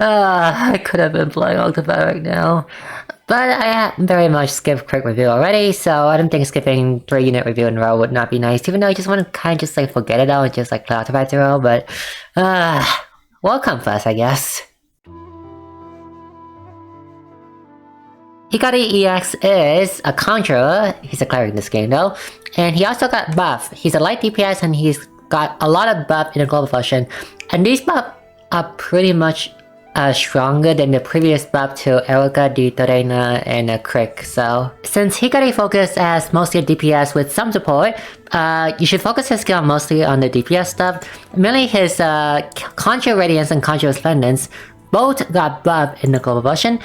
I could have been playing Octopath right now. But I very much skipped quick review already, so I don't think skipping 3 unit review in a row would not be nice, even though I just want to kind of just like forget it all and just like play Octopath 0, but welcome first, I guess. Hikari EX is a conjurer, he's a cleric in this game though, and he also got buff. He's a light DPS and he's got a lot of buff in the global version, and these buffs are pretty much stronger than the previous buff to Erica, Torena, and Crick. So since Hikari focused as mostly a DPS with some support, you should focus his skill mostly on the DPS stuff. Mainly his Conjure Radiance and Conjure Resplendence both got buff in the global version.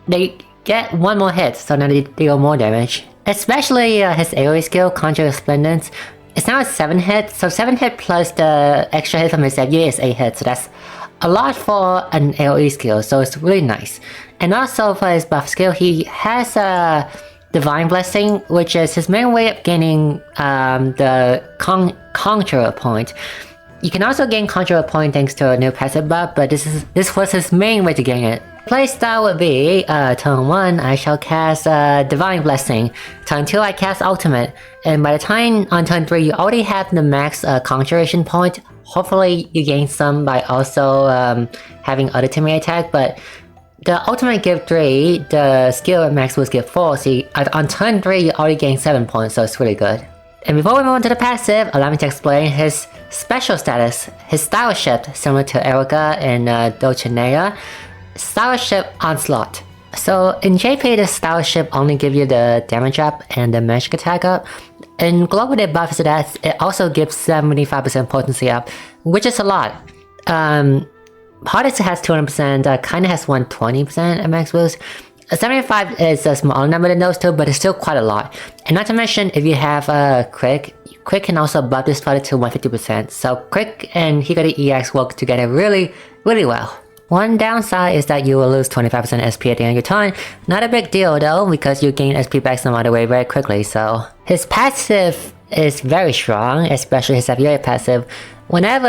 They get 1 more hit, so now they deal more damage. Especially his AoE skill, Conjure Resplendence. It's now a 7 hit, so 7 hit plus the extra hit from his FU is 8 hits, so that's a lot for an AoE skill, so it's really nice. And also for his buff skill, he has a Divine Blessing, which is his main way of gaining the Conjurer point. You can also gain Conjurer point thanks to a new passive buff, but this was his main way to gain it. Playstyle would be, turn 1 I shall cast Divine Blessing, turn 2 I cast Ultimate, and by the time on turn 3 you already have the max Conjuration point. Hopefully you gain some by also having other teammate attack, but the ultimate give 3, the skill max was give 4, so on turn 3 you already gain 7 points, so it's really good. And before we move on to the passive, allow me to explain his special status. His style shift, similar to Erica and Dulcinea, style shift Onslaught. So in JP, the style shift only give you the damage up and the magic attack up. In global it buffs that, it also gives 75% potency up, which is a lot. Hardest has 200%, kinda has 120% at max boost. 75 is a smaller number than those two, but it's still quite a lot. And not to mention, if you have Crick can also buff this further to 150%. So Crick and Hikari EX work together really well. One downside is that you will lose 25% SP at the end of your turn. Not a big deal though, because you gain SP back some other way very quickly, so... His passive is very strong, especially his FUA passive. Whenever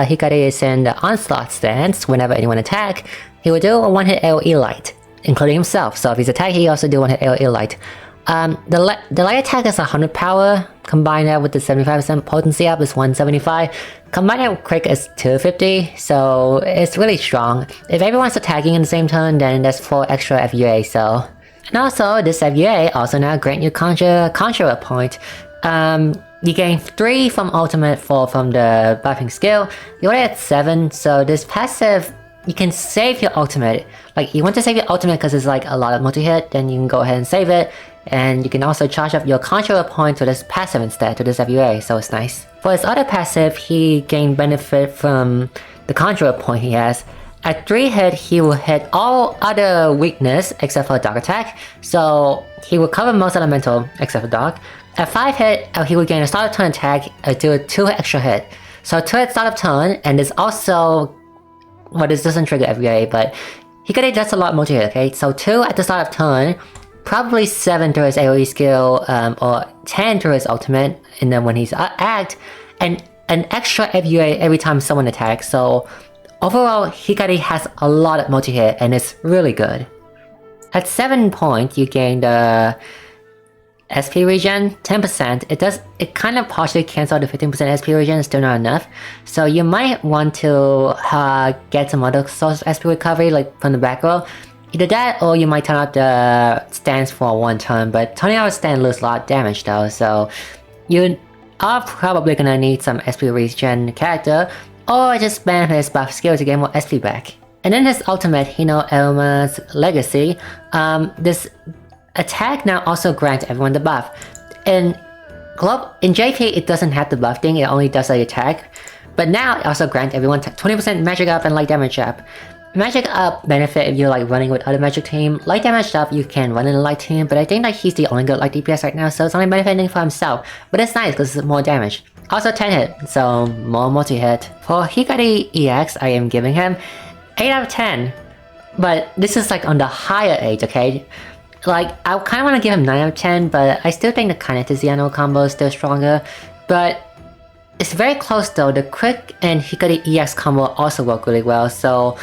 Hikari is in the Onslaught stance, whenever anyone attack, he will do a 1-hit AoE light, including himself. So if he's attacking, he also do 1-hit AoE light. The light attack is 100 power, combine that with the 75% potency up is 175. Combine that with Crick is 250, so it's really strong. If everyone's attacking in the same turn, then that's 4 extra FUA, so... And also, this FUA also now grant you Conjurer point. You gain 3 from ultimate, 4 from the buffing skill. You're already at 7, so this passive, you can save your ultimate. Like, you want to save your ultimate because it's like a lot of multi-hit, then you can go ahead and save it. And you can also charge up your Conjurer point to this passive instead, to this FUA, so it's nice. For his other passive, he gained benefit from the Conjurer point he has. At 3 hit, he will hit all other weakness except for Dark Attack, so he will cover most elemental except for Dark. At 5 hit, he will gain a start of turn attack, do a 2 extra hit. So 2 at start of turn, and this also... Well, this doesn't trigger FUA, but Hikari does a lot multi-hit, okay? So 2 at the start of turn, probably 7 through his AoE skill, or 10 through his ultimate, and then when he's act, and an extra FUA every time someone attacks, so... Overall, Hikari has a lot of multi-hit and it's really good. At 7 point, you gain the SP regen, 10%. It kind of partially cancels the 15% SP regen, it's still not enough. So you might want to get some other source of SP recovery, like from the back row. Either that, or you might turn out the stance for 1 turn, but turning out a stand loses a lot of damage though, so you are probably gonna need some SP regen character, or just spam his buff skill to get more SP back. And then his ultimate, Hino Elma's Legacy, this attack now also grants everyone the buff. In JP, it doesn't have the buff thing, it only does the attack. But now it also grants everyone 20% magic up and light damage up. Magic up benefit if you're like running with other magic team. Light damage up, you can run in a light team, but I think that he's the only good light DPS right now, so it's only benefiting for himself. But it's nice because it's more damage. Also 10 hit, so more multi-hit. For Hikari EX, I am giving him 8 out of 10. But this is like on the higher age, okay? Like, I kind of want to give him 9 out of 10, but I still think the Kinetiziano combo is still stronger. But it's very close though. The Crick and Hikari EX combo also work really well, so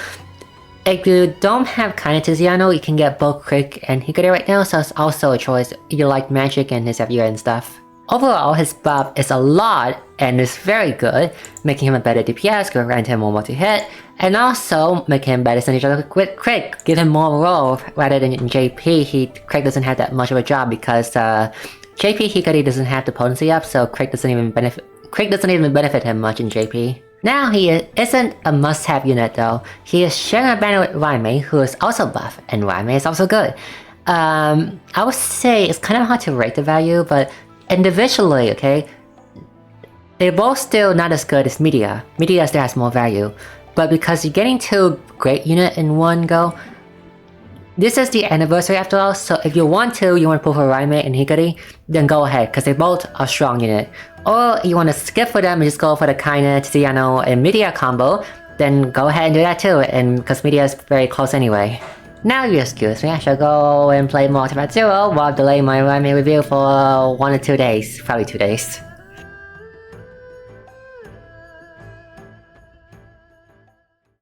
If you don't have Kaine Tiziano, you can get both Quick and Hikari right now, so it's also a choice. You like magic and his FU and stuff. Overall, his buff is a lot and is very good, making him a better DPS, grant him more multi-hit, and also making him better synergy with Quick, give him more roll rather than in JP. Quick doesn't have that much of a job because JP Hikari doesn't have the potency up, so Quick doesn't even benefit him much in JP. Now he isn't a must-have unit though. He is sharing a banner with Raimei, who is also buff, and Raimei is also good. I would say it's kind of hard to rate the value, but individually, okay, they're both still not as good as Media. Media still has more value, but because you're getting two great units in one go, this is the anniversary after all, so if you want to pull for Raimei and Hikari, then go ahead, because they both are strong unit. Or you want to skip for them and just go for the Kaine, Tiziano, and Media combo, then go ahead and do that too, and because Media is very close anyway. Now you excuse me, I shall go and play more Octopath 0 while delaying my Raimei review for 1 or 2 days, probably 2 days.